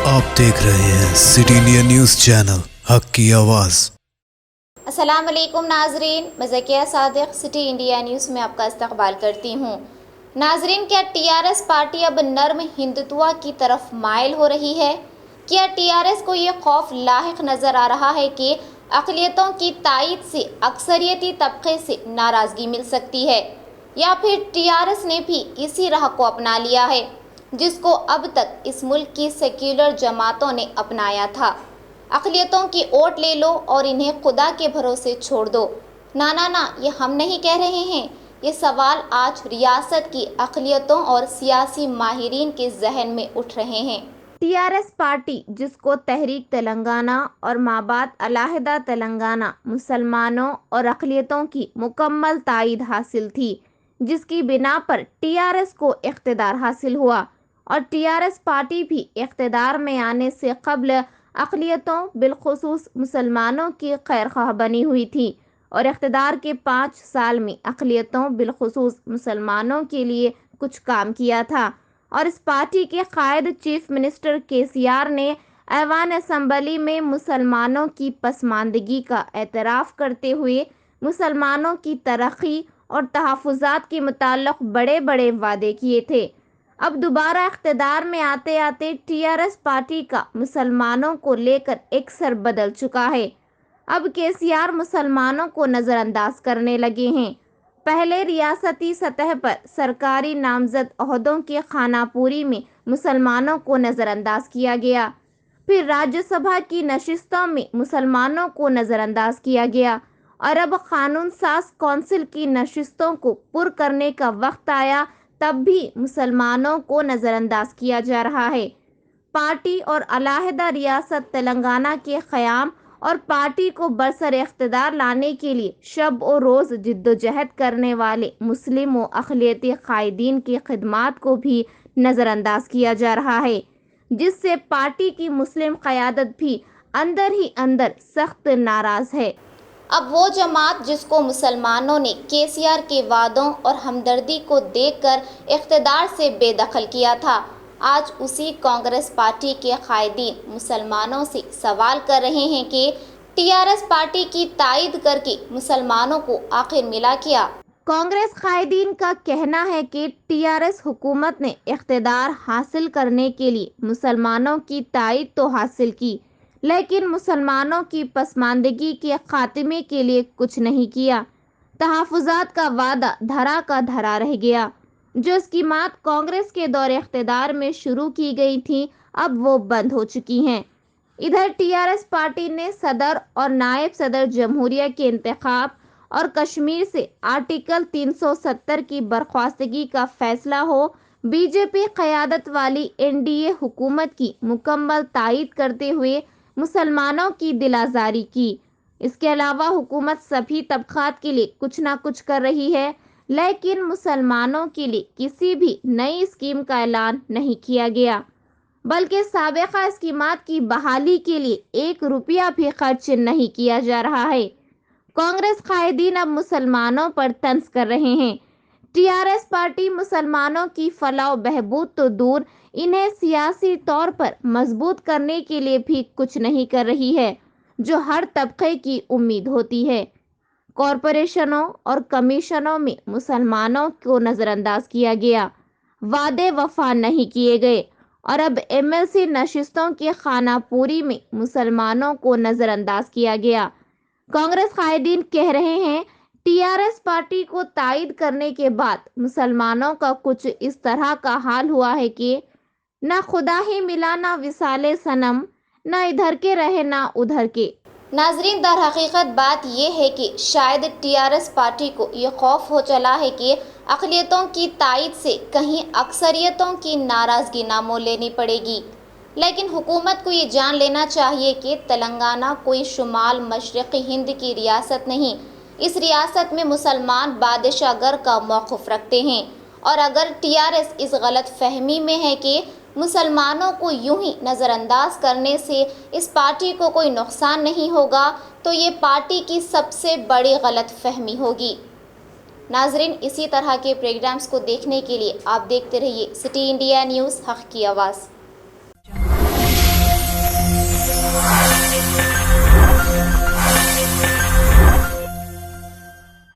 आप देख रहे हैं सिटी इंडिया न्यूज़ चैनल हक की आवाज़। अस्सलाम वालेकुम नाजरीन, मैं Zakia Sadiq city India news में आपका इस्तकबाल करती हूँ। नाजरीन, क्या टीआरएस पार्टी अब नर्म हिंदुत्व की तरफ माइल हो रही है? क्या टीआरएस को ये खौफ लाहिक नज़र आ रहा है कि अक़लियतों की तायद से अक्सरियती तबके से नाराज़गी मिल सकती है, या फिर टीआरएस ने भी इसी राह को अपना लिया है जिसको अब तक इस मुल्क की सेक्युलर जमातों ने अपनाया था? अक़लियतों की वोट ले लो और इन्हें खुदा के भरोसे छोड़ दो। ना ना ना, ये हम नहीं कह रहे हैं। ये सवाल आज रियासत की अक़लियतों और सियासी माहिरीन के जहन में उठ रहे हैं। टीआरएस पार्टी, जिसको तहरीक तेलंगाना और माबाद अलहदा तेलंगाना मुसलमानों और अक़लियतों की मुकम्मल तायद हासिल थी, जिसकी बिना पर टीआरएस को इख्तिदार हासिल हुआ, और टीआरएस पार्टी भी इख्तिदार में आने से कब्ल अक़लियतों बिलखुसूस मुसलमानों की खैरख्वाह बनी हुई थी, और इख्तिदार के 5 साल में अक़लियतों बिलखुसूस मुसलमानों के लिए कुछ काम किया था। और इस पार्टी के कायद चीफ मिनिस्टर केसीआर ने ऐवान असम्बली में मुसलमानों की पसमानदगी का एतराफ़ करते हुए मुसलमानों की तरक्की और तहफ़्फ़ुज़ात के मुताल्लिक़ बड़े बड़े वादे किए थे। अब दोबारा इख्तिदार में आते आते टीआरएस पार्टी का मुसलमानों को लेकर एक सर बदल चुका है। अब केसीआर मुसलमानों को नज़रअंदाज करने लगे हैं। पहले रियासती सतह पर सरकारी नामजद ओहदों की खानापूरी में मुसलमानों को नज़रअंदाज किया गया, फिर राज्यसभा की नशिस्तों में मुसलमानों को नज़रअंदाज किया गया, और अब कानून साज कौंसिल की नशिस्तों को पुर करने का वक्त आया, तब भी मुसलमानों को नज़रअंदाज किया जा रहा है। पार्टी और अलहदा रियासत तेलंगाना के क़याम और पार्टी को बरसर इख्तिदार लाने के लिए शब और रोज़ जिद्दोजहद करने वाले मुस्लिम व अक़लियती कायदीन की खिदमात को भी नज़रअंदाज किया जा रहा है, जिससे पार्टी की मुस्लिम क़यादत भी अंदर ही अंदर सख्त नाराज़ है। अब वो जमात जिसको मुसलमानों ने केसीआर के वादों और हमदर्दी को देखकर इख्तिदार से बेदखल किया था, आज उसी कांग्रेस पार्टी के कायदीन मुसलमानों से सवाल कर रहे हैं कि टीआरएस पार्टी की तायद करके मुसलमानों को आखिर मिला क्या? कांग्रेस कायदीन का कहना है कि टीआरएस हुकूमत ने इख्तिदार हासिल करने के लिए मुसलमानों की तायद तो हासिल की, लेकिन मुसलमानों की पसमानदगी के खात्मे के लिए कुछ नहीं किया। तहफ़्फ़ुज़ात का वादा धरा का धरा रह गया। जो स्कीमात कांग्रेस के दौर इख्तिदार में शुरू की गई थी, अब वो बंद हो चुकी हैं। इधर टीआरएस पार्टी ने सदर और नायब सदर जमहूरिया के इंतखाब और कश्मीर से आर्टिकल 370 की बर्खास्तगी का फैसला हो बीजेपी क़यादत वाली एनडीए हुकूमत की मुकम्मल तायद करते हुए मुसलमानों की दिलाजारी की। इसके अलावा हुकूमत सभी तबक़ात के लिए कुछ ना कुछ कर रही है, लेकिन मुसलमानों के लिए किसी भी नई स्कीम का ऐलान नहीं किया गया, बल्कि साबिक़ा स्कीमात की बहाली के लिए 1 रुपया भी खर्च नहीं किया जा रहा है। कांग्रेस कायदीन अब मुसलमानों पर तंज कर रहे हैं। टीआरएस पार्टी मुसलमानों की फलाह बहबूद तो दूर, इन्हें सियासी तौर पर मजबूत करने के लिए भी कुछ नहीं कर रही है, जो हर तबके की उम्मीद होती है। कॉरपोरेशनों और कमीशनों में मुसलमानों को नज़रअंदाज किया गया, वादे वफा नहीं किए गए, और अब एमएलसी नशिस्तों की खानापूरी में मुसलमानों को नज़रअंदाज किया गया। कांग्रेस कायदीन कह रहे हैं टीआरएस पार्टी को तायद करने के बाद मुसलमानों का कुछ इस तरह का हाल हुआ है कि ना खुदा ही मिला, ना विसाले सनम, ना इधर के रहे ना उधर के। नाजरीन, दर हकीकत बात यह है कि शायद टीआरएस पार्टी को ये खौफ हो चला है कि अक़लियतों की तायद से कहीं अक्सरियतों की नाराज़गी ना मोल लेनी पड़ेगी। लेकिन हुकूमत को ये जान लेना चाहिए कि तेलंगाना कोई शुमाल मशरक़ी हिंद की रियासत नहीं। इस रियासत में मुसलमान बादशाहगर का मौक़िफ़ रखते हैं, और अगर टीआरएस इस गलत फहमी में है कि मुसलमानों को यूं ही नज़रअंदाज करने से इस पार्टी को कोई नुकसान नहीं होगा, तो ये पार्टी की सबसे बड़ी गलत फहमी होगी। नाजरीन, इसी तरह के प्रोग्राम्स को देखने के लिए आप देखते रहिए सिटी इंडिया न्यूज़ हक़ की आवाज़।